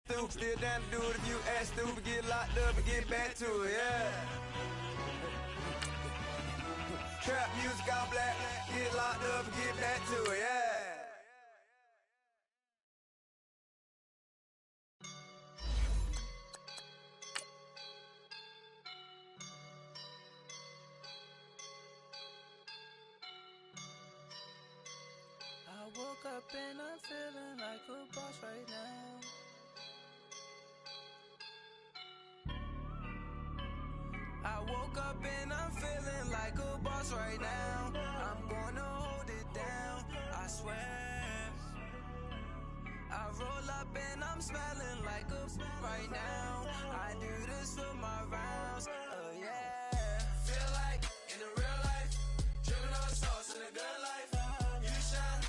Stoop, still down to do it if you act stupid. Get locked up and get back to it, yeah. Trap music all black. Get locked up and get back to it, yeah. I woke up and I'm feeling like a boss right now. I woke up and I'm feeling like a boss right now. I'm gonna hold it down, I swear. I roll up and I'm smelling like a right now. I do this for my rounds, oh yeah. Feel like in the real life, dripping on sauce in a good life. You shine,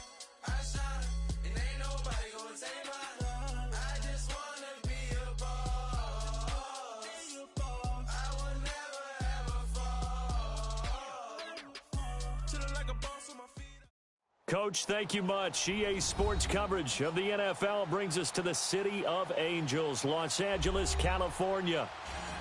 I shine, and ain't nobody gonna take mine. I just wanna be a boss. I will never ever fall. Chillin' like a boss on my feet. Coach, thank you much. EA Sports coverage of the NFL brings us to the City of Angels, Los Angeles, California.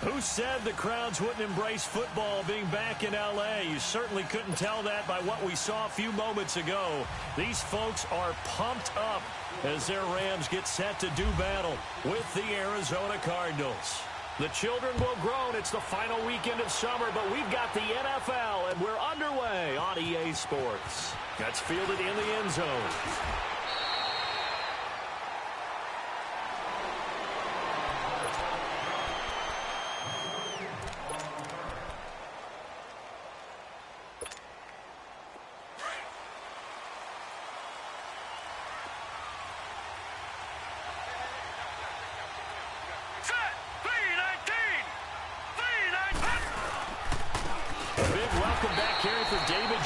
Who said the crowds wouldn't embrace football being back in L.A.? You certainly couldn't tell that by what we saw a few moments ago. These folks are pumped up as their Rams get set to do battle with the Arizona Cardinals. The children will groan. It's the final weekend of summer, but we've got the NFL, and we're underway on EA Sports. That's fielded in the end zone.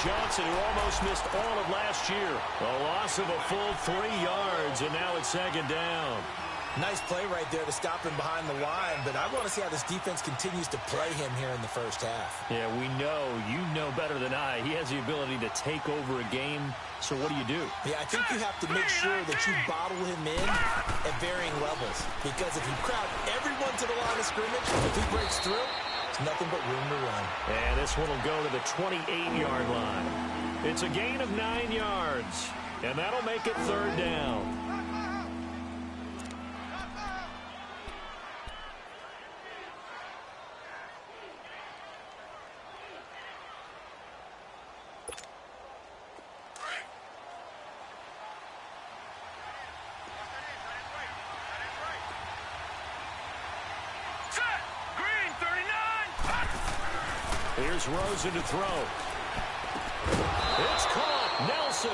Johnson, who almost missed all of last year. A loss of a full 3 yards, and now it's second down. Nice play right there to stop him behind the line, but I want to see how this defense continues to play him here in the first half. Yeah, we know. You know better than I. He has the ability to take over a game, so what do? Yeah, I think you have to make sure that you bottle him in at varying levels, because if you crowd everyone to the line of scrimmage, if he breaks through, there's nothing but room to run. And this one will go to the 28-yard line. It's a gain of 9 yards, and that'll make it third down. Here's Rosen to throw. It's caught. Nelson.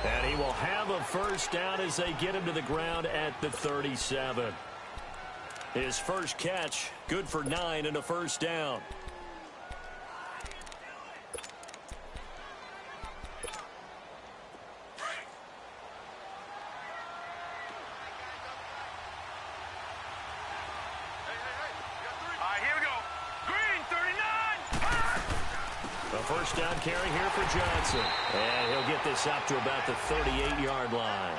And he will have a first down as they get him to the ground at the 37. His first catch, good for 9 and a first down. First down carry here for Johnson. And he'll get this up to about the 38-yard line.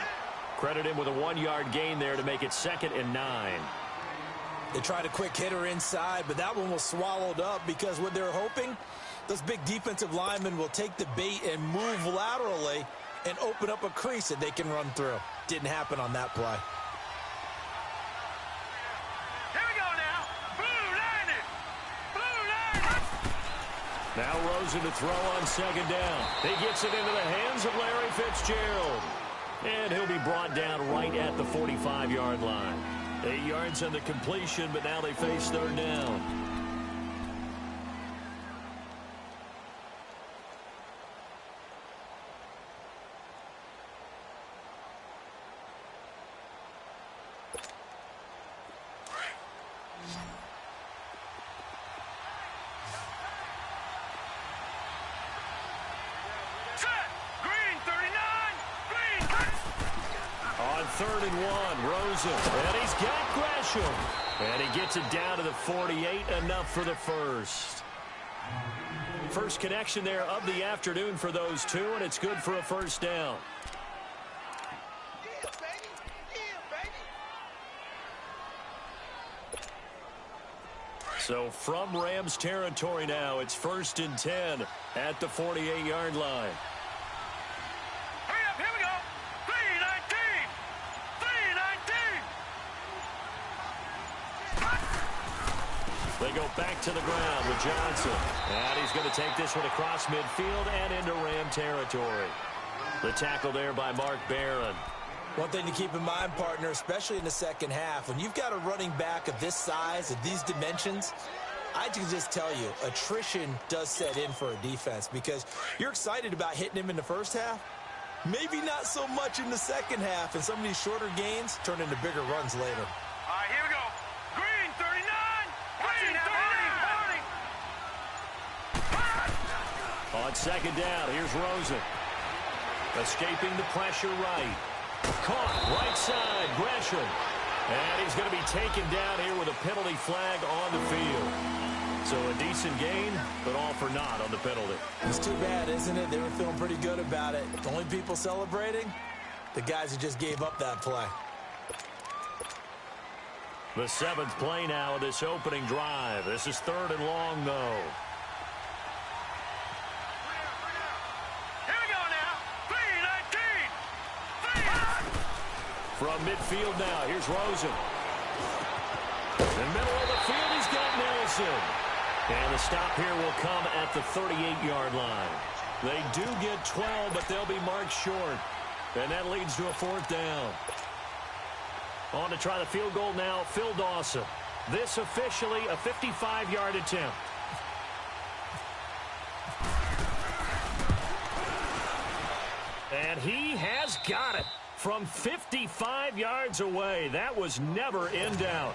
Credit him with a 1-yard gain there to make it 2nd and 9. They tried a quick hitter inside, but that one was swallowed up because what they're hoping, those big defensive linemen will take the bait and move laterally and open up a crease that they can run through. Didn't happen on that play. Now Rosen to throw on second down. He gets it into the hands of Larry Fitzgerald. And he'll be brought down right at the 45-yard line. 8 yards on the completion, but now they face third down. Third and 1, Rosen, and he's got Gresham. And he gets it down to the 48, enough for the first. First connection there of the afternoon for those two, and it's good for a first down. So from Rams territory now, it's 1st and 10 at the 48-yard line. Hurry up, here we go. 319. 319. They go back to the ground with Johnson. And he's going to take this one across midfield and into Ram territory. The tackle there by Mark Barron. One thing to keep in mind, partner, especially in the second half, when you've got a running back of this size, of these dimensions, I can just tell you, attrition does set in for a defense because you're excited about hitting him in the first half. Maybe not so much in the second half, and some of these shorter gains turn into bigger runs later. All right, here we go. Green, 39. Green, 39. On second down, here's Rosen. Escaping the pressure right. Caught right side, Gresham. And he's going to be taken down here with a penalty flag on the field. So a decent gain, but all for naught on the penalty. It's too bad, isn't it? They were feeling pretty good about it. The only people celebrating, the guys who just gave up that play. The 7th play now of this opening drive. This is 3rd and long, though. From midfield now, here's Rosen. In the middle of the field, he's got Nelson. And the stop here will come at the 38-yard line. They do get 12, but they'll be marked short. And that leads to a 4th down. On to try the field goal now, Phil Dawson. This officially a 55-yard attempt. And he has got it. From 55 yards away, that was never in doubt.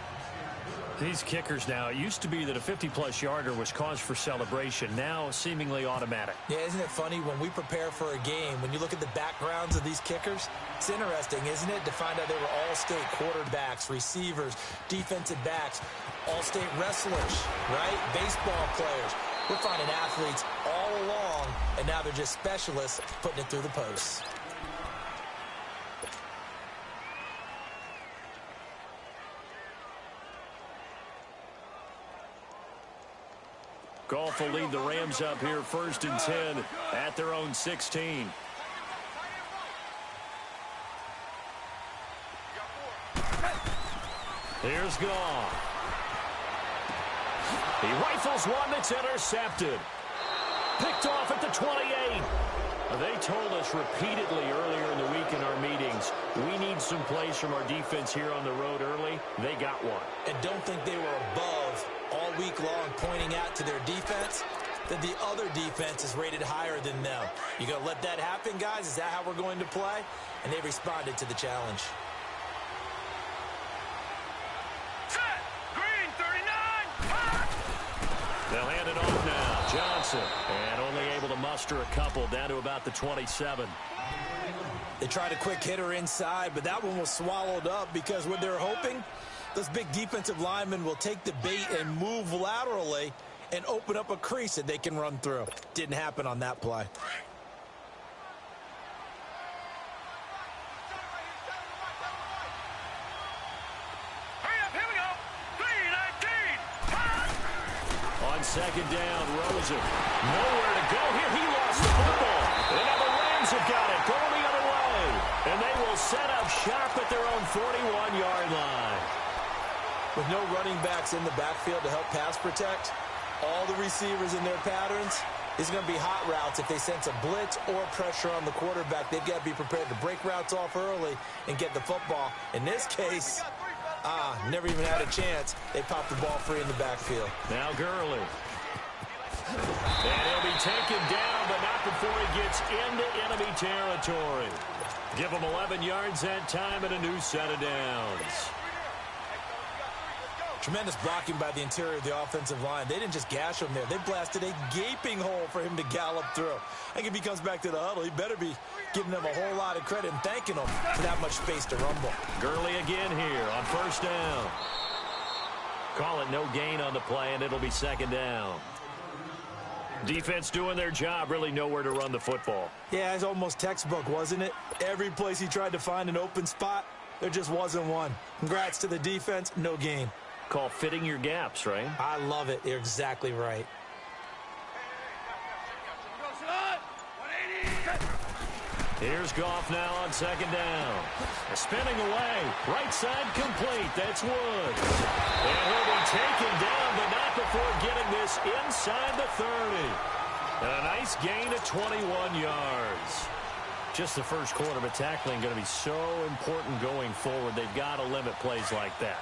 These kickers now, it used to be that a 50-plus yarder was cause for celebration. Now, seemingly automatic. Yeah, isn't it funny when we prepare for a game, when you look at the backgrounds of these kickers, it's interesting, isn't it, to find out they were all-state quarterbacks, receivers, defensive backs, all-state wrestlers, right? Baseball players. We're finding athletes all along, and now they're just specialists putting it through the posts. Goff will lead the Rams up here 1st and 10 at their own 16. Here's Goff. He rifles one that's intercepted. Picked off at the 28. They told us repeatedly earlier in the week in our meetings, we need some plays from our defense here on the road early. They got one. And don't think they were above all week long pointing out to their defense that the other defense is rated higher than them. You going to let that happen, guys? Is that how we're going to play? And they responded to the challenge. Set. Green, 39. They'll hand it off now. Johnson. And only able to muster a couple down to about the 27. They tried a quick hitter inside, but that one was swallowed up because what they're hoping, those big defensive linemen will take the bait and move laterally and open up a crease that they can run through. Didn't happen on that play. Hurry up, here we go. 319. On second down, Rosen. Nowhere to go here. He lost the football. And now the Rams have got it. Going the other way. And they will set up shop at their own 41-yard line. With no running backs in the backfield to help pass protect, all the receivers in their patterns is going to be hot routes. If they sense a blitz or pressure on the quarterback, they've got to be prepared to break routes off early and get the football. In this case, never even had a chance. They popped the ball free in the backfield. Now Gurley. And he'll be taken down, but not before he gets into enemy territory. Give him 11 yards that time and a new set of downs. Tremendous blocking by the interior of the offensive line. They didn't just gash him there. They blasted a gaping hole for him to gallop through. I think if he comes back to the huddle, he better be giving them a whole lot of credit and thanking them for that much space to rumble. Gurley again here on 1st down. Call it no gain on the play, and it'll be 2nd down. Defense doing their job, really nowhere to run the football. Yeah, it's almost textbook, wasn't it? Every place he tried to find an open spot, there just wasn't one. Congrats to the defense, no gain. call fitting your gaps, right? I love it. You're exactly right. Here's Goff now on second down. Spinning away. Right side complete. That's Woods. And he'll be taken down, but not before getting this inside the 30. A nice gain of 21 yards. Just the first quarter, but tackling going to be so important going forward. They've got to limit plays like that.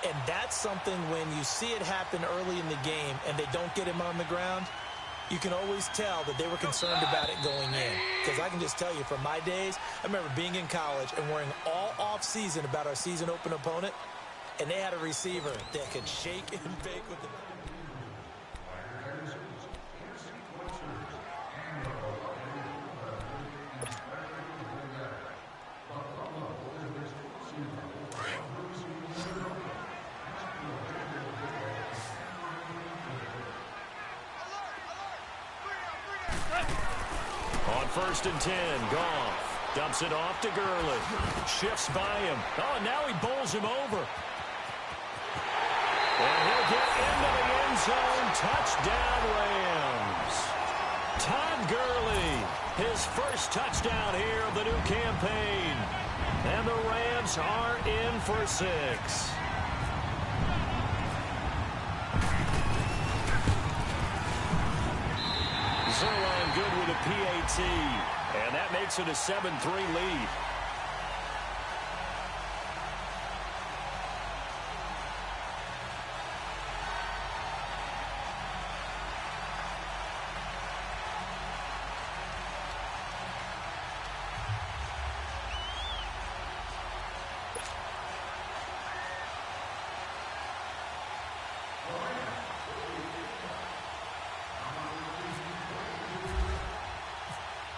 And that's something when you see it happen early in the game and they don't get him on the ground, you can always tell that they were concerned about it going in. Because I can just tell you from my days, I remember being in college and worrying all off-season about our season open opponent, and they had a receiver that could shake and bake with it. First and 10, Goff dumps it off to Gurley. Shifts by him. Oh, and now he bowls him over. And he'll get into the end zone. Touchdown, Rams. Todd Gurley, his first touchdown here of the new campaign. And the Rams are in for 6. Zerline good with a PAT, and that makes it a 7-3 lead.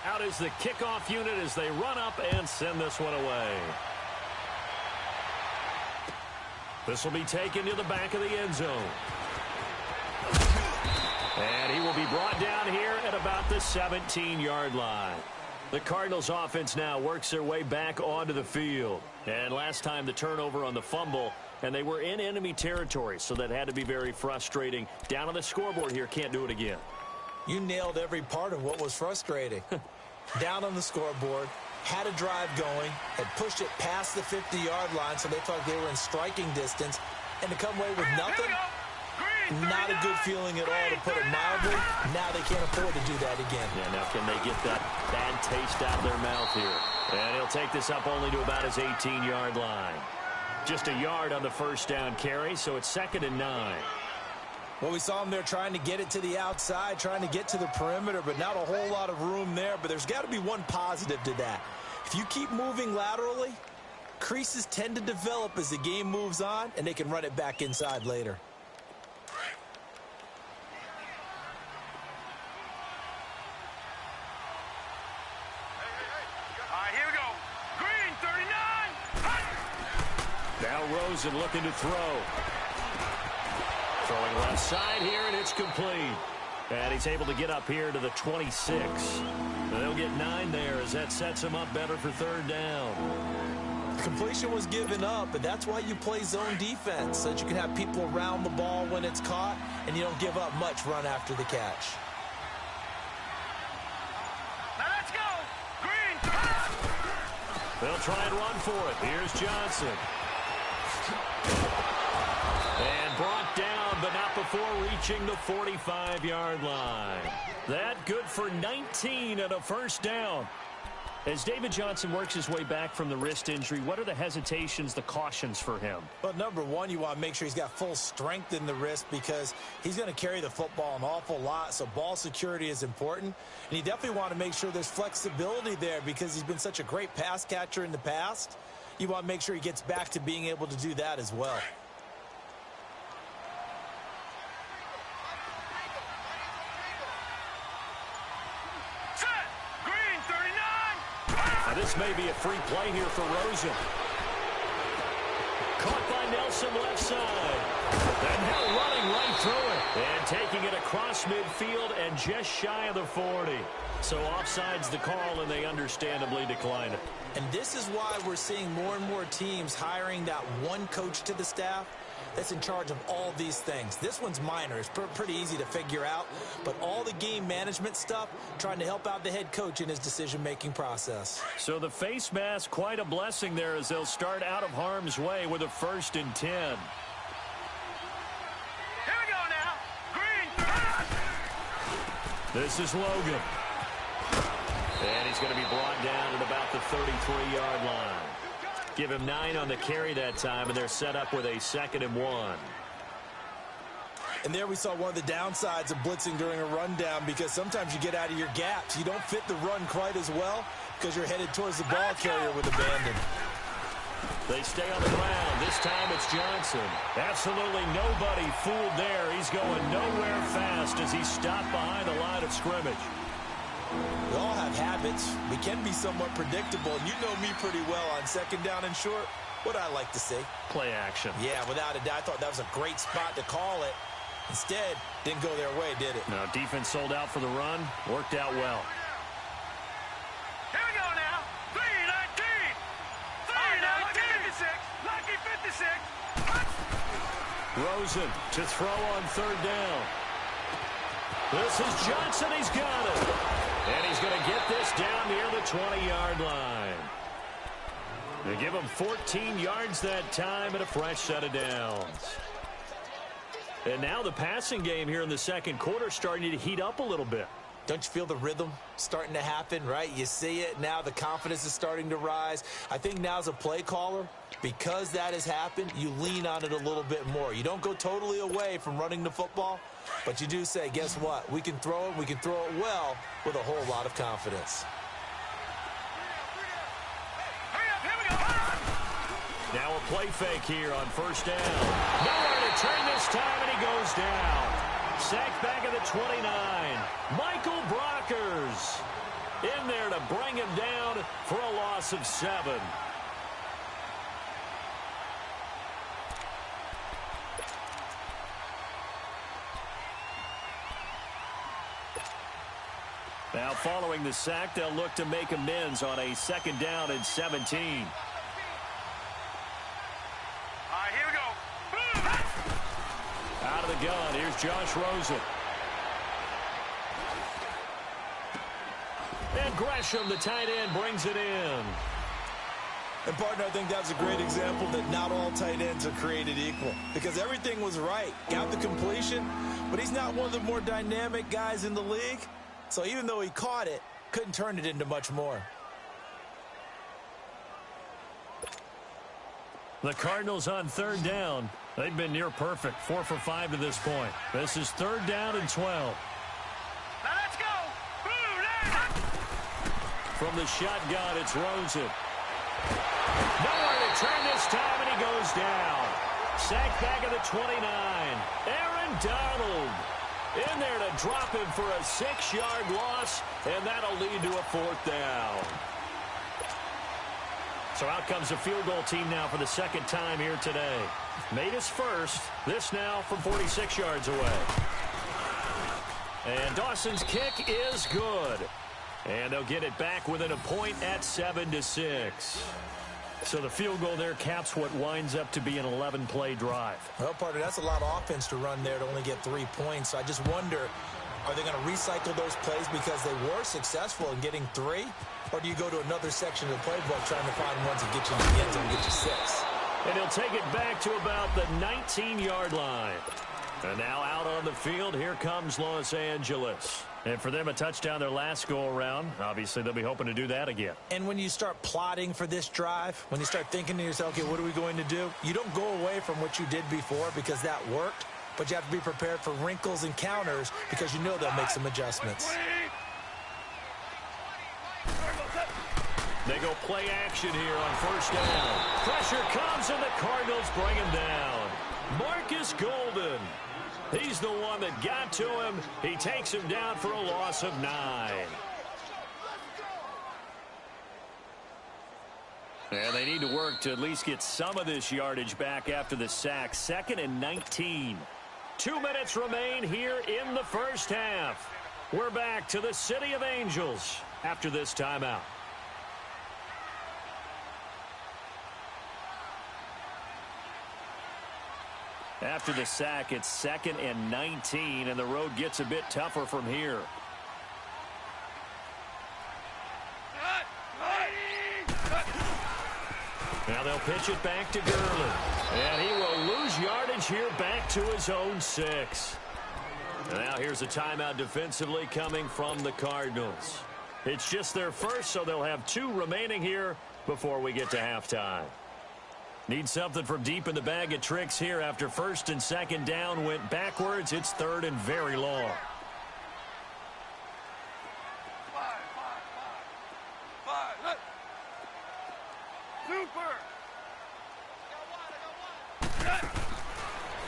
Out is the kickoff unit as they run up and send this one away. This will be taken to the back of the end zone. And he will be brought down here at about the 17-yard line. The Cardinals offense now works their way back onto the field. And last time the turnover on the fumble, and they were in enemy territory, so that had to be very frustrating. Down on the scoreboard here, can't do it again. You nailed every part of what was frustrating. Down on the scoreboard, had a drive going, had pushed it past the 50-yard line so they thought they were in striking distance, and to come away with nothing, not a good feeling at all, to put it mildly. Now they can't afford to do that again. Yeah, now can they get that bad taste out of their mouth here? And he'll take this up only to about his 18-yard line. Just a yard on the first down carry, so it's 2nd and 9. Well, we saw him there trying to get it to the outside, trying to get to the perimeter, but not a whole lot of room there. But there's got to be one positive to that. If you keep moving laterally, creases tend to develop as the game moves on, and they can run it back inside later. All right, here we go. Green, 39. Now Rosen looking to throw. Throwing left side here, and it's complete. And he's able to get up here to the 26. And they'll get 9 there as that sets him up better for 3rd down. The completion was given up, but that's why you play zone defense, so that you can have people around the ball when it's caught, and you don't give up much run after the catch. Now let's go. Green, They'll try and run for it. Here's Johnson. And brought down, but not before reaching the 45-yard line. That good for 19 and a first down. As David Johnson works his way back from the wrist injury, what are the hesitations, the cautions for him? Well, number one, you want to make sure he's got full strength in the wrist because he's going to carry the football an awful lot, so ball security is important. And you definitely want to make sure there's flexibility there because he's been such a great pass catcher in the past. You want to make sure he gets back to being able to do that as well. This may be a free play here for Rosen. Caught by Nelson left side. And now running right through it. And taking it across midfield and just shy of the 40. So offside's the call, and they understandably decline it. And this is why we're seeing more and more teams hiring that one coach to the staff that's in charge of all these things. This one's minor. It's pretty easy to figure out, but all the game management stuff, trying to help out the head coach in his decision-making process. So the face mask, quite a blessing there as they'll start out of harm's way with a 1st and 10. Here we go now. Green. This is Logan. And he's going to be brought down at about the 33-yard line. Give him 9 on the carry that time, and they're set up with a 2nd and 1. And there we saw one of the downsides of blitzing during a rundown, because sometimes you get out of your gaps. You don't fit the run quite as well because you're headed towards the ball carrier with abandon. They stay on the ground. This time it's Johnson. Absolutely nobody fooled there. He's going nowhere fast as he stopped behind the line of scrimmage. We all have habits. We can be somewhat predictable. And you know me pretty well on 2nd down and short. What I like to see. Play action. Yeah, without a doubt. I thought that was a great spot to call it. Instead, didn't go their way, did it? No, defense sold out for the run. Worked out well. Here we go now. 3-19. 3-19. Lucky 56. Rosen to throw on 3rd down. This is Johnson. He's got it. And he's going to get this down near the 20-yard line. They give him 14 yards that time and a fresh set of downs. And now the passing game here in the 2nd quarter starting to heat up a little bit. Don't you feel the rhythm starting to happen, right? You see it. Now the confidence is starting to rise. I think now as a play caller, because that has happened, you lean on it a little bit more. You don't go totally away from running the football, but you do say, guess what? We can throw it. We can throw it well with a whole lot of confidence. Now a play fake here on 1st down. Nowhere to turn this time, and he goes down. Sacked back at the 29. Michael Brockers in there to bring him down for a loss of 7. Now following the sack, they'll look to make amends on a 2nd down and 17. Out of the gun, here's Josh Rosen. And Gresham, the tight end, brings it in. And, partner, I think that's a great example that not all tight ends are created equal, because everything was right. Got the completion, but he's not one of the more dynamic guys in the league. So even though he caught it, couldn't turn it into much more. The Cardinals on 3rd down. They've been near perfect, 4 for 5 to this point. This is 3rd down and 12. Now let's go. From the shotgun, it's Rosen. Nowhere to turn this time, and he goes down. Sacked back at the 29. Aaron Donald in there to drop him for a 6-yard loss, and that'll lead to a 4th down. So out comes the field goal team now for the 2nd time here today. Made his first. This now from 46 yards away. And Dawson's kick is good. And they'll get it back within a point at 7-6. So the field goal there caps what winds up to be an 11-play drive. Well, partner, that's a lot of offense to run there to only get 3 points. So I just wonder, are they going to recycle those plays because they were successful in getting 3? Or do you go to another section of the playbook trying to find ones that get you in the end zone and get you 6? And he'll take it back to about the 19-yard line. And now out on the field, here comes Los Angeles. And for them, a touchdown their last go-around. Obviously, they'll be hoping to do that again. And when you start plotting for this drive, when you start thinking to yourself, okay, what are we going to do? You don't go away from what you did before because that worked. But you have to be prepared for wrinkles and counters because you know they'll make some adjustments. They go play action here on 1st down. Pressure comes, and the Cardinals bring him down. Marcus Golden. He's the one that got to him. He takes him down for a loss of 9. And they need to work to at least get some of this yardage back after the sack. 2nd and 19. 2 minutes remain here in the first half. We're back to the City of Angels after this timeout. After the sack, it's 2nd and 19, and the road gets a bit tougher from here. Now they'll pitch it back to Gurley. And he will lose yardage here back to his own 6. And now here's a timeout defensively coming from the Cardinals. It's just their first, so they'll have 2 remaining here before we get to halftime. Need something from deep in the bag of tricks here after 1st and 2nd down went backwards. It's 3rd and very long. Super.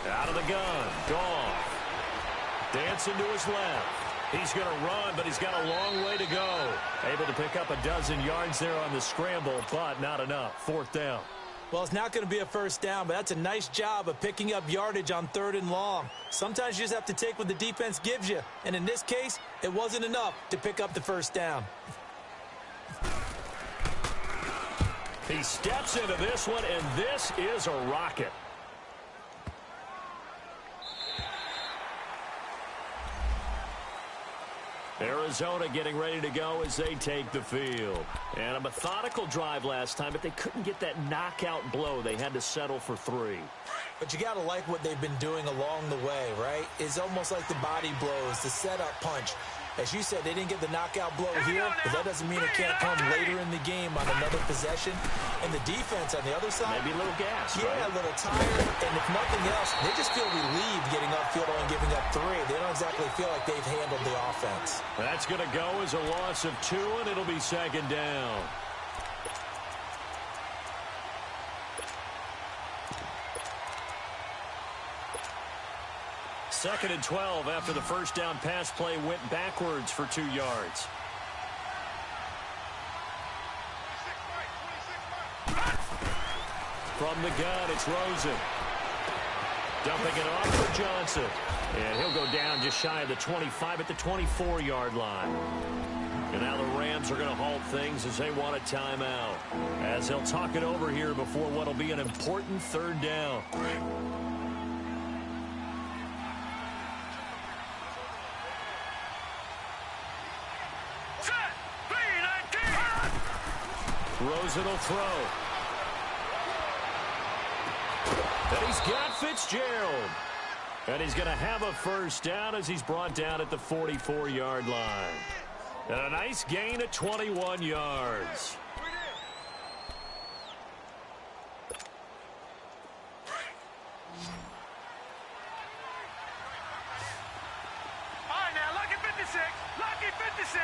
Out of the gun. Goff. Dancing to his left. He's going to run, but he's got a long way to go. Able to pick up a dozen yards there on the scramble, but not enough. 4th down. Well, it's not going to be a 1st down, but that's a nice job of picking up yardage on 3rd and long. Sometimes you just have to take what the defense gives you, and in this case, it wasn't enough to pick up the 1st down. He steps into this one, and this is a rocket. Arizona getting ready to go as they take the field. And a methodical drive last time, but they couldn't get that knockout blow. They had to settle for 3. But you got to like what they've been doing along the way, right? It's almost like the body blows, the setup punch. As you said, they didn't get the knockout blow here, but that doesn't mean it can't come later in the game on another possession. And the defense on the other side, maybe a little gas, yeah, right? A little tired. And if nothing else, they just feel relieved getting upfield and giving up 3. They don't exactly feel like they've handled the offense. That's going to go as a loss of 2, and it'll be 2nd down. Second and 12 after the 1st down pass play went backwards for 2 yards. From the gun, it's Rosen. Dumping it off for Johnson. And he'll go down just shy of the 25 at the 24-yard line. And now the Rams are going to halt things as they want a timeout. As they'll talk it over here before what will be an important 3rd down. Rosen will throw. And he's got Fitzgerald. And he's going to have a 1st down as he's brought down at the 44-yard line. And a nice gain of 21 yards. All right, now, lucky 56. Lucky 56.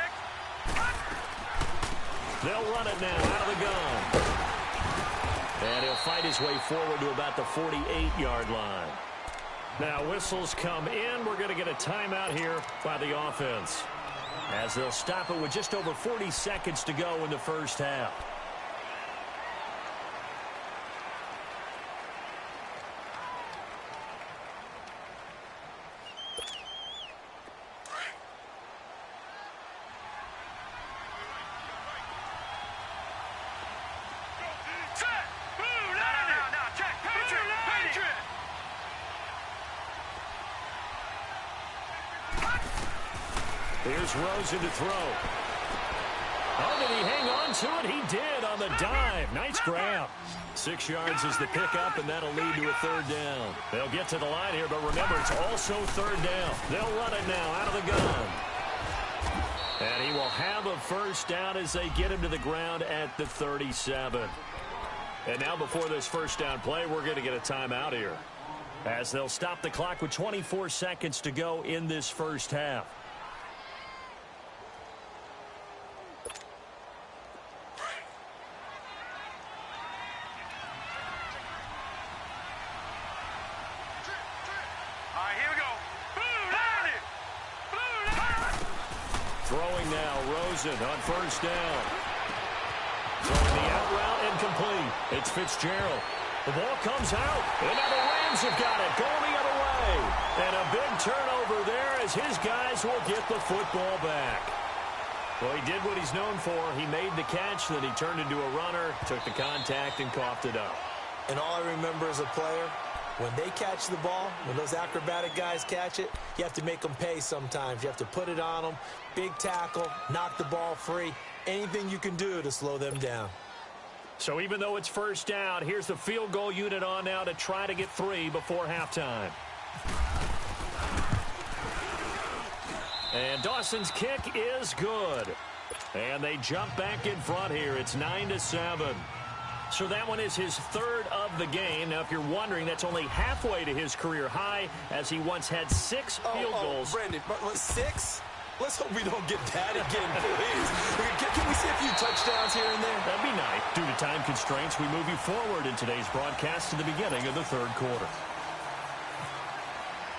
They'll run it now out of the gun. And he'll fight his way forward to about the 48-yard line. Now whistles come in. We're going to get a timeout here by the offense, as they'll stop it with just over 40 seconds to go in the 1st half. Here's Rosen to throw. Oh, did he hang on to it? He did on the dive. Nice grab. 6 yards is the pickup, and that'll lead to a 3rd down. They'll get to the line here, but remember, it's also 3rd down. They'll run it now out of the gun. And he will have a 1st down as they get him to the ground at the 37. And now before this 1st down play, we're going to get a timeout here, as they'll stop the clock with 24 seconds to go in this 1st half. Throwing now, Rosen on 1st down. Throwing the out route incomplete. It's Fitzgerald. The ball comes out, and now the Rams have got it, going the other way. And a big turnover there as his guys will get the football back. Well, he did what he's known for. He made the catch, then he turned into a runner, took the contact, and coughed it up. And all I remember as a player When they catch the ball, when those acrobatic guys catch it, you have to make them pay sometimes. You have to put it on them, big tackle, knock the ball free, anything you can do to slow them down. So even though it's first down, here's the field goal unit on now to try to get 3 before halftime. And Dawson's kick is good. And they jump back in front here. It's 9-7. So that one is his 3rd of the game. Now, if you're wondering, that's only halfway to his career high, as he once had 6 field goals. Brandon, 6? Let's hope we don't get that again, please. Can we see a few touchdowns here and there? That'd be nice. Due to time constraints, we move you forward in today's broadcast to the beginning of the 3rd quarter.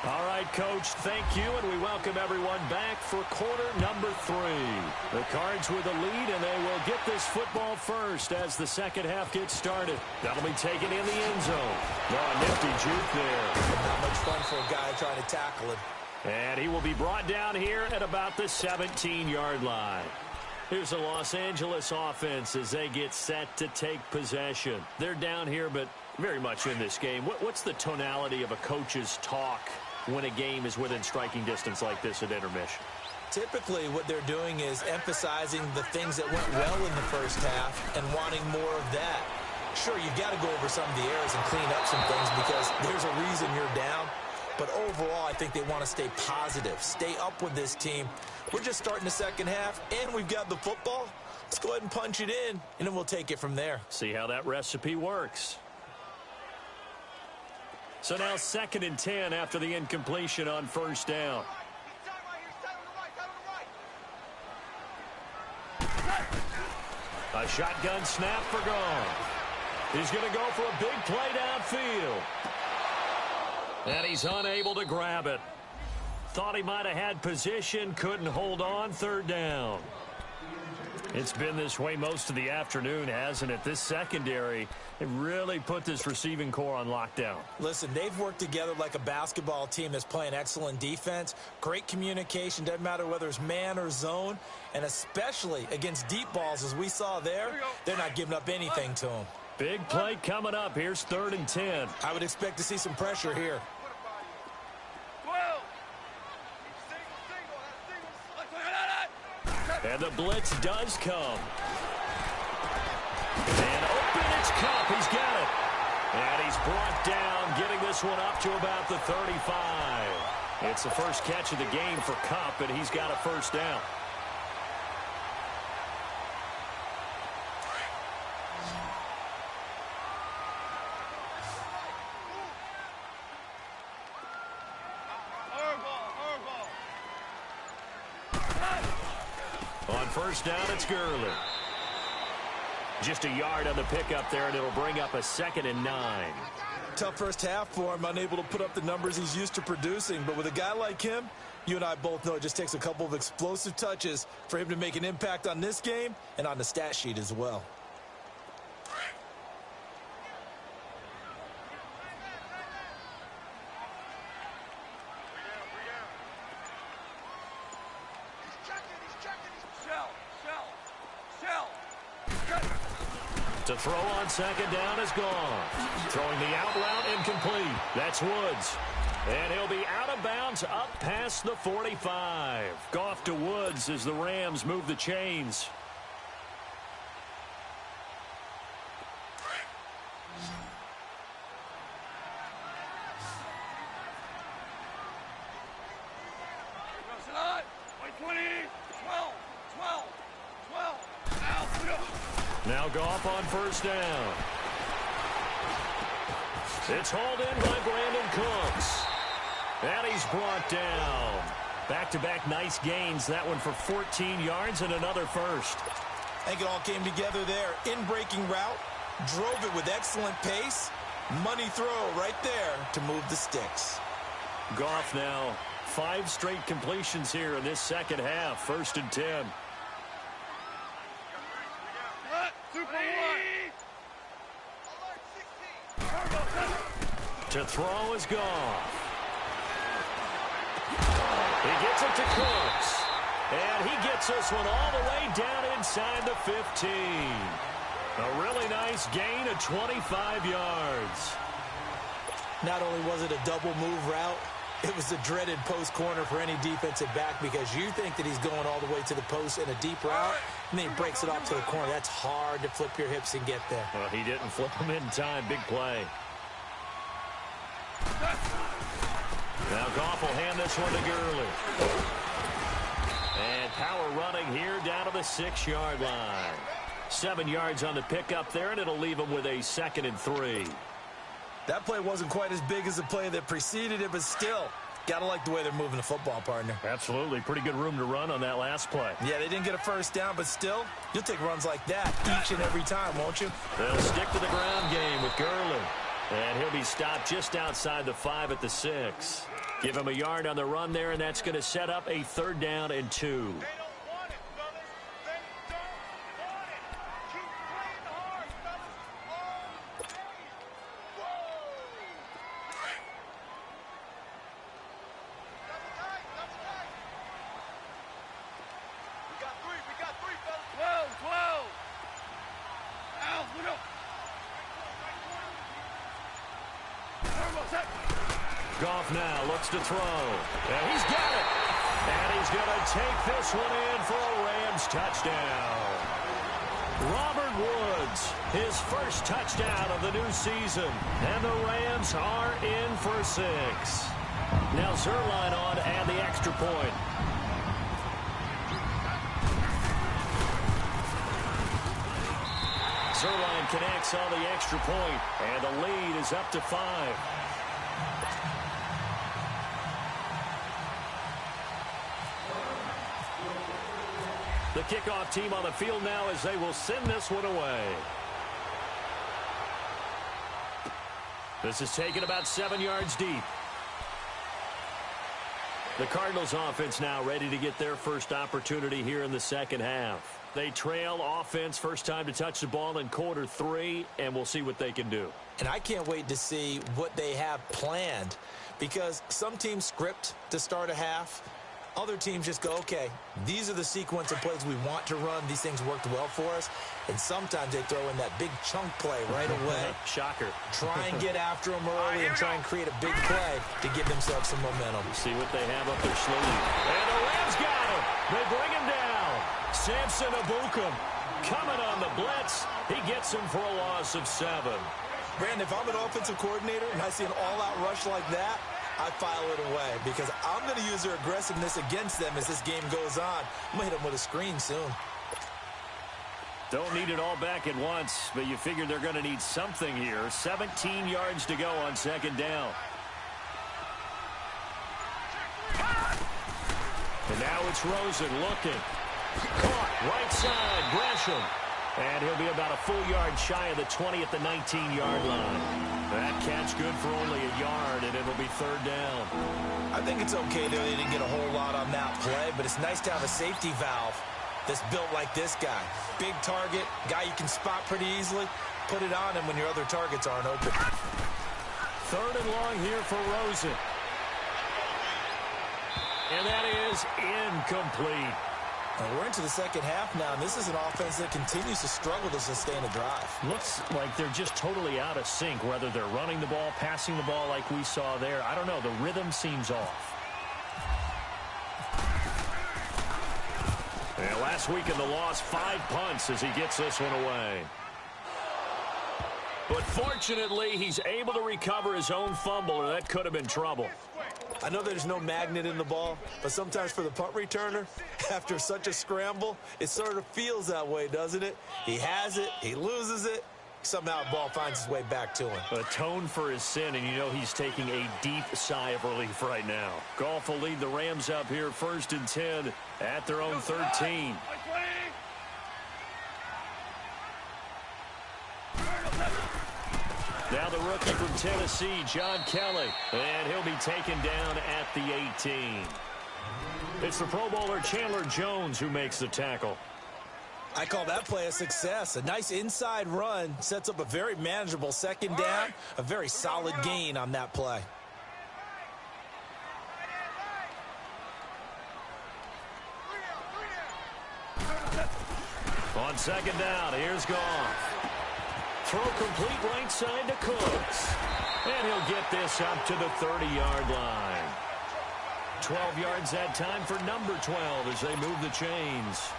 All right, Coach, thank you, and we welcome everyone back for quarter number 3. The Cards with a lead, and they will get this football first as the second half gets started. That'll be taken in the end zone. Oh, nifty juke there. Not much fun for a guy trying to tackle it. And he will be brought down here at about the 17-yard line. Here's the Los Angeles offense as they get set to take possession. They're down here, but very much in this game. What's the tonality of a coach's talk when a game is within striking distance like this at intermission? Typically, what they're doing is emphasizing the things that went well in the first half and wanting more of that. Sure, you've got to go over some of the errors and clean up some things because there's a reason you're down. But overall, I think they want to stay positive, stay up with this team. We're just starting the second half, and we've got the football. Let's go ahead and punch it in, and then we'll take it from there. See how that recipe works. So now 2nd and 10 after the incompletion on first down. A shotgun snap for Gone. He's going to go for a big play downfield. And he's unable to grab it. Thought he might have had position, couldn't hold on, 3rd down. It's been this way most of the afternoon, hasn't it? This secondary, it really put this receiving core on lockdown. Listen, they've worked together like a basketball team that's playing excellent defense. Great communication, doesn't matter whether it's man or zone. And especially against deep balls, as we saw there, they're not giving up anything to them. Big play coming up. Here's 3rd and 10. I would expect to see some pressure here. And the blitz does come. And open, it's Cup. He's got it. And he's brought down, getting this one up to about the 35. It's the first catch of the game for Cup, and he's got a first down. On first down, it's Gurley. Just a yard on the pickup there, and it'll bring up a 2nd and 9. Tough first half for him, unable to put up the numbers he's used to producing. But with a guy like him, you and I both know it just takes a couple of explosive touches for him to make an impact on this game and on the stat sheet as well. To throw on 2nd down is Gone. Throwing the out route incomplete. That's Woods. And he'll be out of bounds up past the 45. Goff to Woods as the Rams move the chains. Now Goff on first down. It's hauled in by Brandon Cooks. And he's brought down. Back-to-back nice gains. That one for 14 yards and another first. I think it all came together there. In-breaking route. Drove it with excellent pace. Money throw right there to move the sticks. Goff now 5 straight completions here in this second half. 1st and 10. To throw is Goff. He gets it to Cooks. And he gets this one all the way down inside the 15. A really nice gain of 25 yards. Not only was it a double move route, it was a dreaded post corner for any defensive back because you think that he's going all the way to the post in a deep route, and then he breaks it off to the corner. That's hard to flip your hips and get there. Well, he didn't flip him in time. Big play. Now Goff will hand this one to Gurley. And power running here down to the 6-yard line. 7 yards on the pickup there, and it'll leave him with a 2nd and 3. That play wasn't quite as big as the play that preceded it, but still, gotta like the way they're moving the football, partner. Absolutely. Pretty good room to run on that last play. Yeah, they didn't get a first down, but still, you'll take runs like that each and every time, won't you? They'll stick to the ground game with Gurley. And he'll be stopped just outside the 5 at the 6. Give him a yard on the run there, and that's going to set up a 3rd down and 2. Goff now looks to throw. And he's got it. And he's going to take this one in for a Rams touchdown. Robert Woods, his first touchdown of the new season. And the Rams are in for 6. Now Zerline on to add the extra point. Zerline connects on the extra point, and the lead is up to 5. The kickoff team on the field now as they will send this one away. This is taken about 7 yards deep. The Cardinals offense now ready to get their first opportunity here in the second half. They trail offense first time to touch the ball in quarter 3, and we'll see what they can do. And I can't wait to see what they have planned because some teams script to start a half. Other teams just go, okay, these are the sequence of plays we want to run. These things worked well for us. And sometimes they throw in that big chunk play right away. Shocker. Try and get after them early and try and create a big play to give themselves some momentum. See what they have up their sleeve. And the Rams got him. They bring him down. Samson Abukum coming on the blitz. He gets him for a loss of 7. Brandon, if I'm an offensive coordinator and I see an all-out rush like that, I file it away because I'm going to use their aggressiveness against them as this game goes on. I'm going to hit them with a screen soon. Don't need it all back at once, but you figure they're going to need something here. 17 yards to go on 2nd down. And now it's Rosen looking. Caught right side, Gresham. And he'll be about a full yard shy of the 20 at the 19-yard line. That catch good for only a yard, and it'll be 3rd down. I think it's okay that they didn't get a whole lot on that play, but it's nice to have a safety valve that's built like this guy. Big target, guy you can spot pretty easily. Put it on him when your other targets aren't open. 3rd and long here for Rosen. And that is incomplete. And we're into the second half now, and this is an offense that continues to struggle to sustain a drive. Looks like they're just totally out of sync, whether they're running the ball, passing the ball like we saw there. I don't know. The rhythm seems off. And last week in the loss, 5 punts as he gets this one away. But fortunately, he's able to recover his own fumble, or that could have been trouble. I know there's no magnet in the ball, but sometimes for the punt returner, after such a scramble, it sort of feels that way, doesn't it? He has it, he loses it, somehow the ball finds its way back to him. Atone for his sin, and you know he's taking a deep sigh of relief right now. Goff will lead the Rams up here 1st and 10 at their own 13. Now the rookie from Tennessee, John Kelly, and he'll be taken down at the 18. It's the Pro Bowler Chandler Jones who makes the tackle. I call that play a success. A nice inside run sets up a very manageable 2nd down, a very solid gain on that play. On 2nd down, here's Goff. Throw complete right side to Cooks. And And he'll get this up to the 30-yard line. 12 yards that time for number 12 as they move the chains.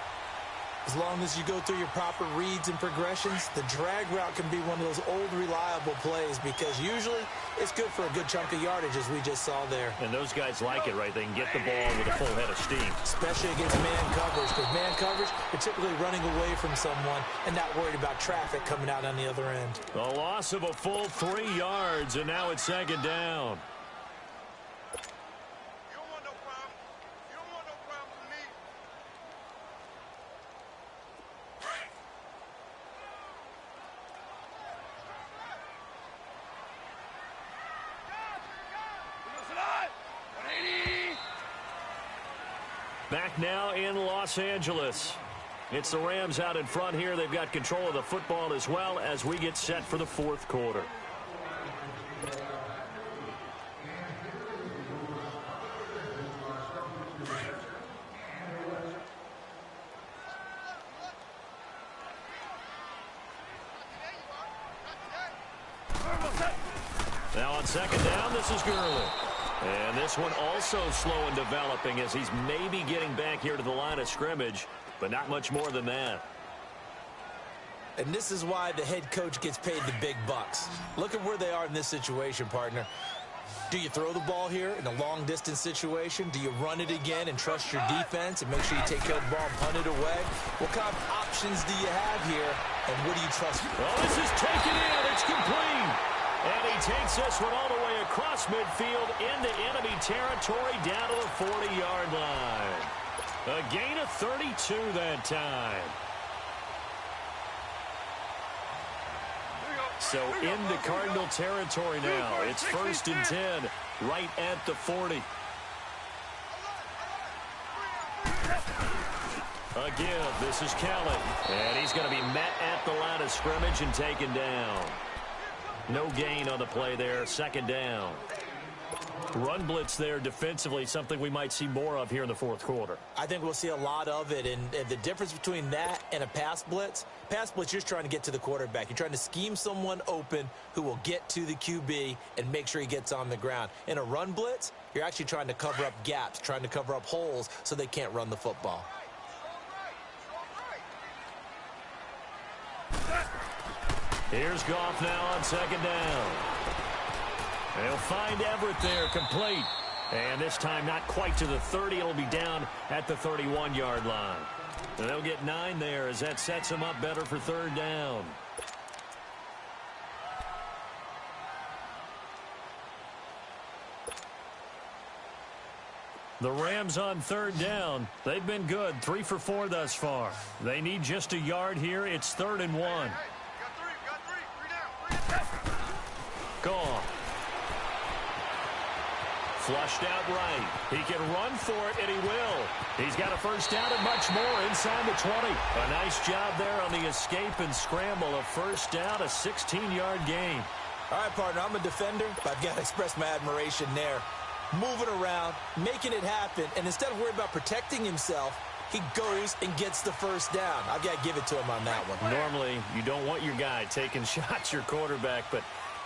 As long as you go through your proper reads and progressions, the drag route can be one of those old reliable plays because usually it's good for a good chunk of yardage, as we just saw there. And those guys like it, right? They can get the ball with a full head of steam. Especially against man coverage, because man coverage, you're typically running away from someone and not worried about traffic coming out on the other end. A loss of a full 3 yards, and now it's second down. Back now in Los Angeles. It's the Rams out in front here. They've got control of the football as well as we get set for the fourth quarter. Now on second down, this is Gurley. And this one also slow in developing as he's maybe getting back here to the line of scrimmage, but not much more than that. And this is why the head coach gets paid the big bucks. Look at where they are in this situation, partner. Do you throw the ball here in a long-distance situation? Do you run it again and trust your defense and make sure you take care of the ball and punt it away? What kind of options do you have here, and what do you trust? Well, this is taken in. It's complete. And he takes this one all the way across midfield into enemy territory down to the 40-yard line. A gain of 32 that time. So into Cardinal territory now. It's 1st and 10 right at the 40. A give. This is Kelly. And he's going to be met at the line of scrimmage and taken down. No gain on the play there. Second down. Run blitz there defensively, something we might see more of here in the fourth quarter. I think we'll see a lot of it, and the difference between that and a pass blitz, you're just trying to get to the quarterback. You're trying to scheme someone open who will get to the QB and make sure he gets on the ground. In a run blitz, you're actually trying to cover up gaps, trying to cover up holes so they can't run the football. Here's Goff now on second down. They'll find Everett there, complete. And this time not quite to the 30. It'll be down at the 31-yard line. And they'll get 9 there as that sets them up better for third down. The Rams on third down. They've been good, 3 for 4 thus far. They need just a yard here. It's 3rd and 1. Goff. Flushed out right. He can run for it, and he will. He's got a first down and much more inside the 20. A nice job there on the escape and scramble. A first down, a 16-yard gain. All right, partner, I'm a defender, but I've got to express my admiration there. Moving around, making it happen, and instead of worrying about protecting himself, he goes and gets the first down. I've got to give it to him on that one. Normally, you don't want your guy taking shots, your quarterback, but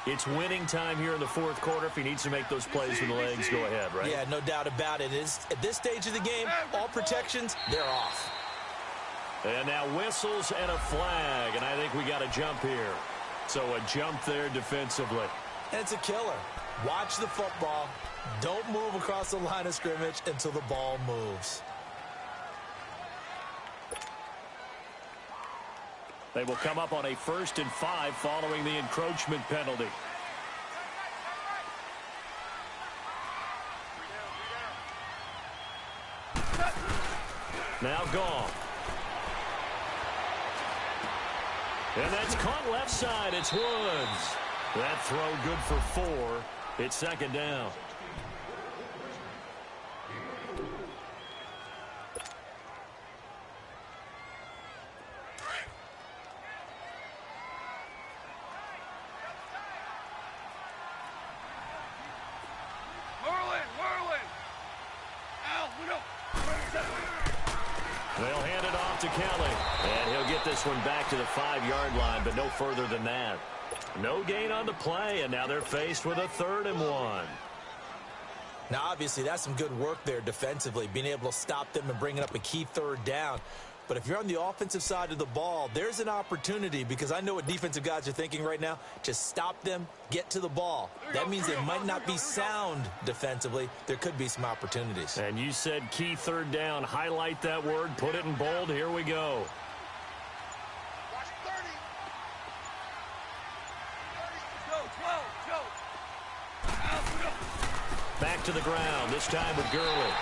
it's winning time here in the fourth quarter. If he needs to make those plays with the legs, go ahead, right? Yeah, no doubt about it. At this stage of the game, all protections, they're off. And now whistles and a flag, and I think we got a jump here. So a jump there defensively. And it's a killer. Watch the football. Don't move across the line of scrimmage until the ball moves. They will come up on a 1st and 5 following the encroachment penalty. Now Goff. And that's caught left side. It's Woods. That throw good for 4. It's second down. They'll hand it off to Kelly. And he'll get this one back to the 5-yard line, but no further than that. No gain on the play, and now they're faced with a 3rd and 1. Now, obviously, that's some good work there defensively, being able to stop them and bringing up a key 3rd down. But if you're on the offensive side of the ball, there's an opportunity, because I know what defensive guys are thinking right now. Just stop them, get to the ball. That means they might not be sound defensively. There could be some opportunities. And you said key 3rd down. Highlight that word, put it in bold. Here we go. Back to the ground, this time with Gurley.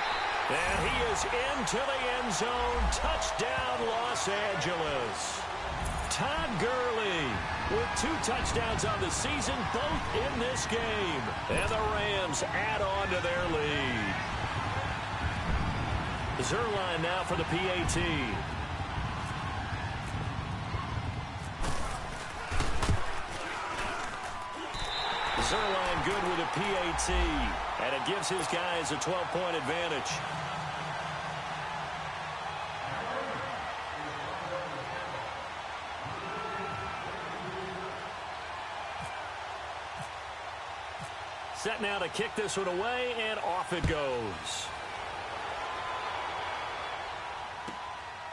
And he is into the end zone. Touchdown, Los Angeles. Todd Gurley with 2 touchdowns on the season, both in this game. And the Rams add on to their lead. Zerline now for the PAT. Zerline good with a PAT, and it gives his guys a 12-point advantage. Set now to kick this one away, and off it goes.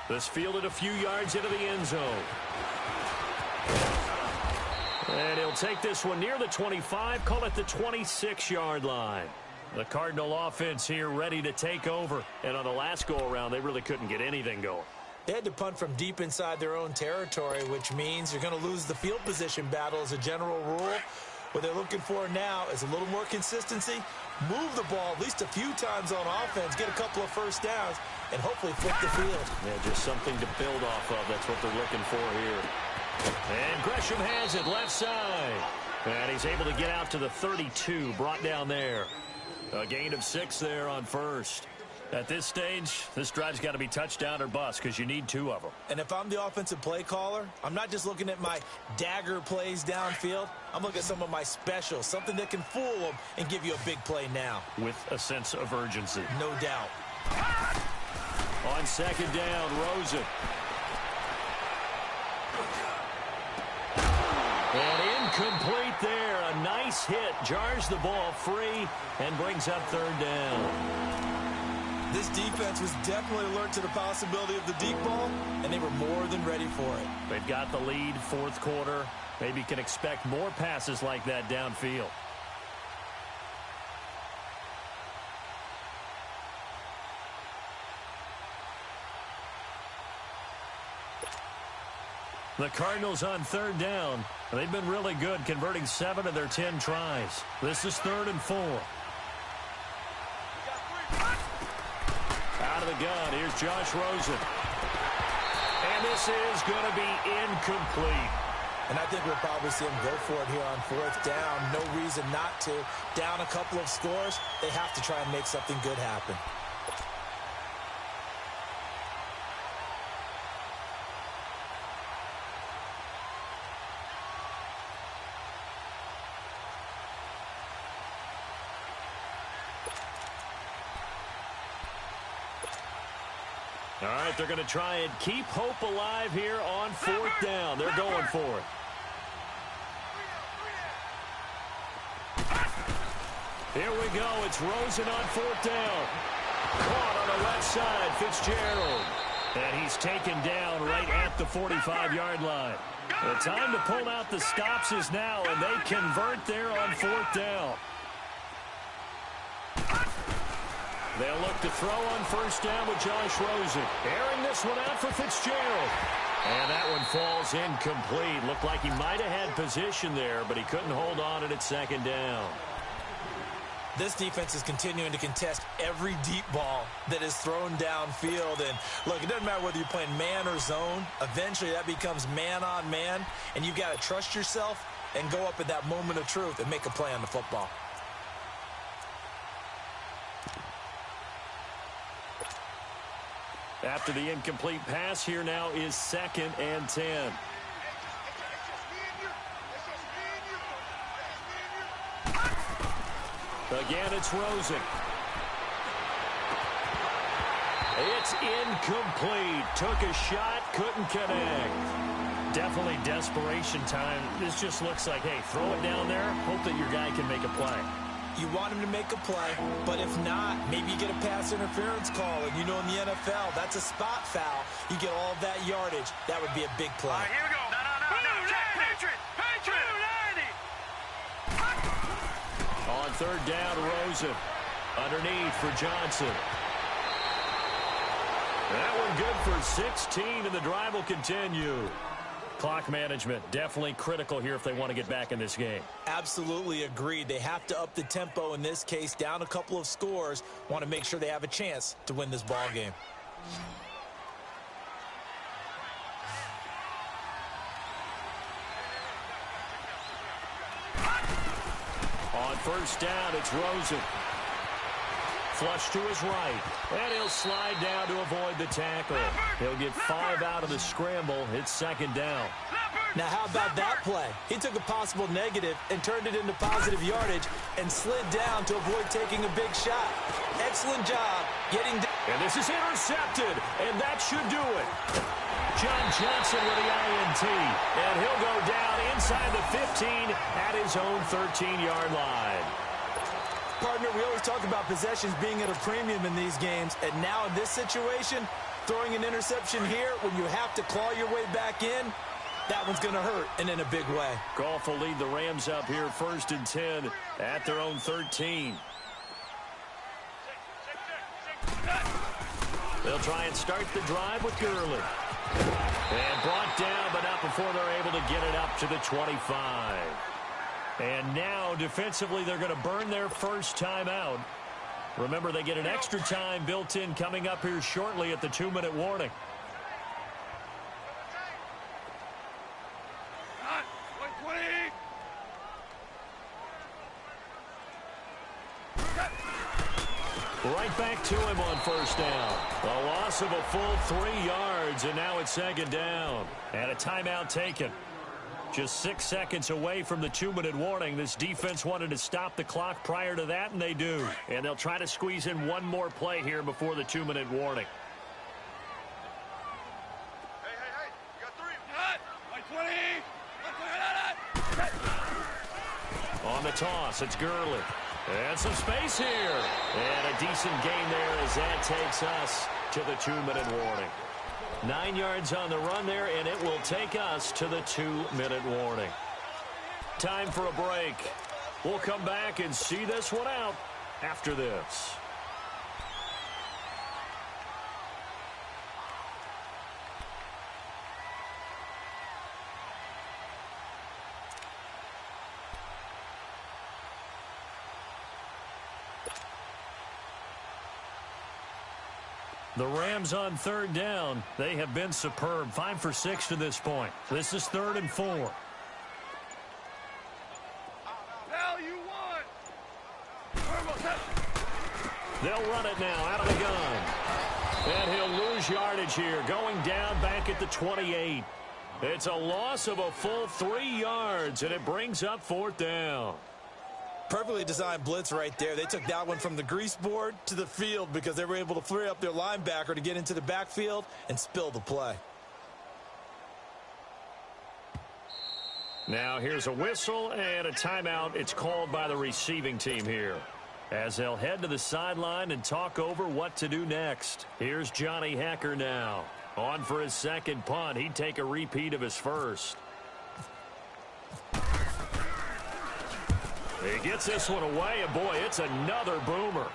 This fielded a few yards into the end zone. And he'll take this one near the 25, call it the 26-yard line. The Cardinal offense here ready to take over. And on the last go-around, they really couldn't get anything going. They had to punt from deep inside their own territory, which means you're going to lose the field position battle as a general rule. What they're looking for now is a little more consistency, move the ball at least a few times on offense, get a couple of first downs, and hopefully flip the field. Yeah, just something to build off of. That's what they're looking for here. And Gresham has it left side. And he's able to get out to the 32, brought down there. A gain of 6 there on first. At this stage, this drive's got to be touchdown or bust because you need 2 of them. And if I'm the offensive play caller, I'm not just looking at my dagger plays downfield. I'm looking at some of my specials, something that can fool them and give you a big play now. With a sense of urgency. No doubt. On second down, Rosen. And incomplete there. A nice hit. Jars the ball free and brings up 3rd down. This defense was definitely alert to the possibility of the deep ball, and they were more than ready for it. They've got the lead, 4th quarter. Maybe can expect more passes like that downfield. The Cardinals on 3rd down. They've been really good, converting 7 of their 10 tries. This is 3rd and 4. Out of the gun, here's Josh Rosen. And this is going to be incomplete. And I think we'll probably see him go for it here on 4th down. No reason not to. Down a couple of scores, they have to try and make something good happen. All right, they're going to try and keep hope alive here on 4th down. They're going for it. Here we go. It's Rosen on 4th down. Caught on the left side, Fitzgerald. And he's taken down right at the 45-yard line. The time to pull out the stops is now, and they convert there on 4th down. They'll look to throw on 1st down with Josh Rosen. Airing this one out for Fitzgerald. And that one falls incomplete. Looked like he might have had position there, but he couldn't hold on it at 2nd down. This defense is continuing to contest every deep ball that is thrown downfield. And, look, it doesn't matter whether you're playing man or zone. Eventually, that becomes man-on-man, and you've got to trust yourself and go up at that moment of truth and make a play on the football. After the incomplete pass, here now is 2nd and 10. Again, it's Rosen. It's incomplete. Took a shot, couldn't connect. Definitely desperation time. This just looks like, hey, throw it down there, hope that your guy can make a play. You want him to make a play, but if not, maybe you get a pass interference call. And you know in the NFL, that's a spot foul. You get all that yardage. That would be a big play. All right, here we go. No. Check, Patriot. On third down, Rosen. Underneath for Johnson. That one good for 16, and the drive will continue. Clock management definitely critical here if they want to get back in this game. Absolutely agreed. They have to up the tempo in this case, down a couple of scores. Want to make sure they have a chance to win this ball game. On first down, it's Rosen. Flush to his right, and he'll slide down to avoid the tackle. He'll get 5 out of the scramble. It's second down. Now, how about that play? He took a possible negative and turned it into positive yardage and slid down to avoid taking a big shot. Excellent job getting down. And this is intercepted, and that should do it. John Johnson with the INT, and he'll go down inside the 15 at his own 13-yard line. Partner, we always talk about possessions being at a premium in these games, and now in this situation, throwing an interception here when you have to claw your way back in, that one's going to hurt, and in a big way. Goff will lead the Rams up here first and 10 at their own 13. They'll try and start the drive with Gurley. And brought down, but not before they're able to get it up to the 25. And now, defensively, they're going to burn their first timeout. Remember, they get an extra time built in coming up here shortly at the 2-minute warning. Right back to him on first down. A loss of a full 3 yards, and now it's second down. And a timeout taken. Just 6 seconds away from the 2-minute warning. This defense wanted to stop the clock prior to that, and they do. And they'll try to squeeze in one more play here before the 2-minute warning. Hey, you got 3. Hot, 20. On the toss, it's Gurley. And some space here. And a decent gain there as that takes us to the 2-minute warning. 9 yards on the run there, and it will take us to the 2-minute warning. Time for a break. We'll come back and see this one out after this. The Rams on third down. They have been superb. 5 for 6 to this point. This is 3rd and 4. Hell, you won. They'll run it now out of the gun. And he'll lose yardage here. Going down back at the 28. It's a loss of a full 3 yards, and it brings up 4th down. Perfectly designed blitz right there. They took that one from the grease board to the field because they were able to flare up their linebacker to get into the backfield and spill the play. Now here's a whistle and a timeout. It's called by the receiving team here as they'll head to the sideline and talk over what to do next. Here's Johnny Hecker now. On for his second punt. He'd take a repeat of his first. He gets this one away, and boy, it's another boomer.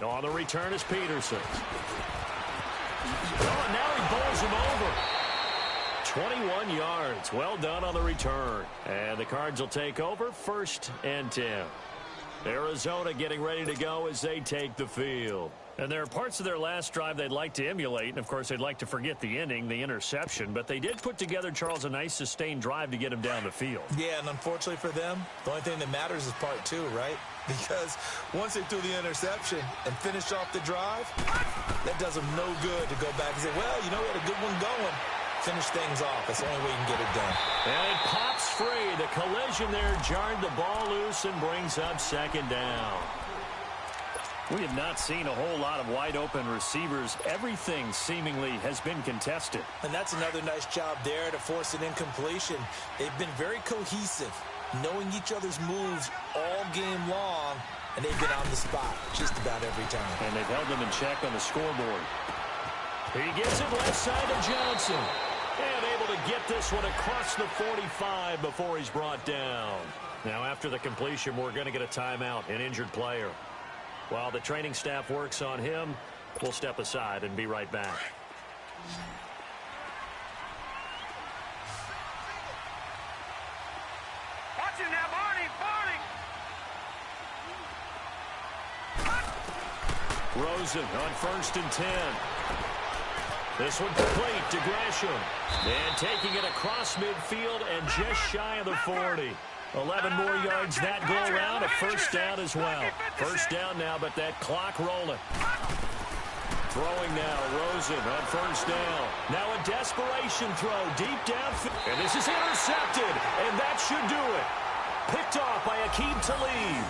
On the return is Peterson. Oh, and now he bowls him over. 21 yards. Well done on the return. And the Cards will take over 1st and 10. Arizona getting ready to go as they take the field. And there are parts of their last drive they'd like to emulate. And, of course, they'd like to forget the inning, the interception. But they did put together, Charles, a nice sustained drive to get him down the field. Yeah, and unfortunately for them, the only thing that matters is part 2, right? Because once they threw the interception and finished off the drive, that does them no good to go back and say, well, you know, we had a good one going. Finish things off. That's the only way you can get it done. And it pops free. The collision there jarred the ball loose and brings up 2nd down. We have not seen a whole lot of wide-open receivers. Everything seemingly has been contested. And that's another nice job there to force an incompletion. They've been very cohesive, knowing each other's moves all game long, and they've been on the spot just about every time. And they've held them in check on the scoreboard. He gets it left side to Johnson. And able to get this one across the 45 before he's brought down. Now, after the completion, we're going to get a timeout, an injured player. While the training staff works on him, we'll step aside and be right back. Watch it now, Barney! Rosen on 1st and 10. This one complete to Gresham. And taking it across midfield and just shy of the 40. 11 more yards that go around, a first down as well. First down now, but that clock rolling. Throwing now, Rosen on 1st down. Now a desperation throw deep downfield. And this is intercepted, and that should do it. Picked off by Aqib Talib.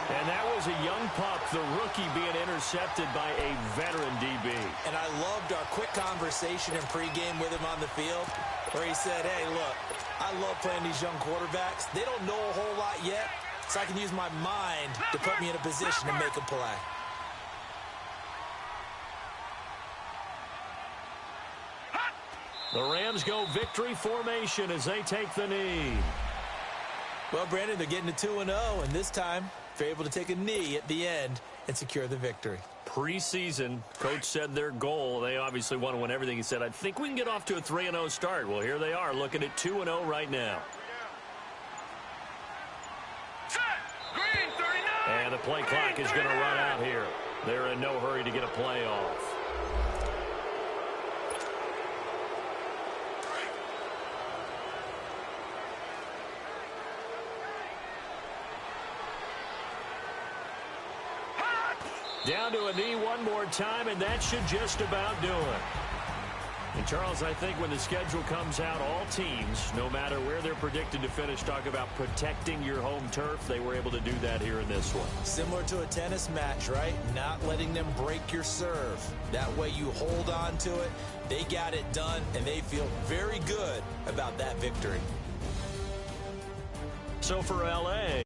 And that was a young pup, the rookie being intercepted by a veteran DB. And I loved our quick conversation in pregame with him on the field, where he said, hey, look, I love playing these young quarterbacks. They don't know a whole lot yet, so I can use my mind to put me in a position to make a play. The Rams go victory formation as they take the knee. Well, Brandon, they're getting to 2-0, and this time they're able to take a knee at the end and secure the victory. Preseason, coach said their goal, they obviously want to win everything. He said, I think we can get off to a 3-0 start. Well, here they are looking at 2-0 right now. Green, 39. And the play clock is going to run out here. They're in no hurry to get a play off. Down to a knee one more time, and that should just about do it. And, Charles, I think when the schedule comes out, all teams, no matter where they're predicted to finish, talk about protecting your home turf. They were able to do that here in this one. Similar to a tennis match, right? Not letting them break your serve. That way you hold on to it. They got it done, and they feel very good about that victory. So for L.A.,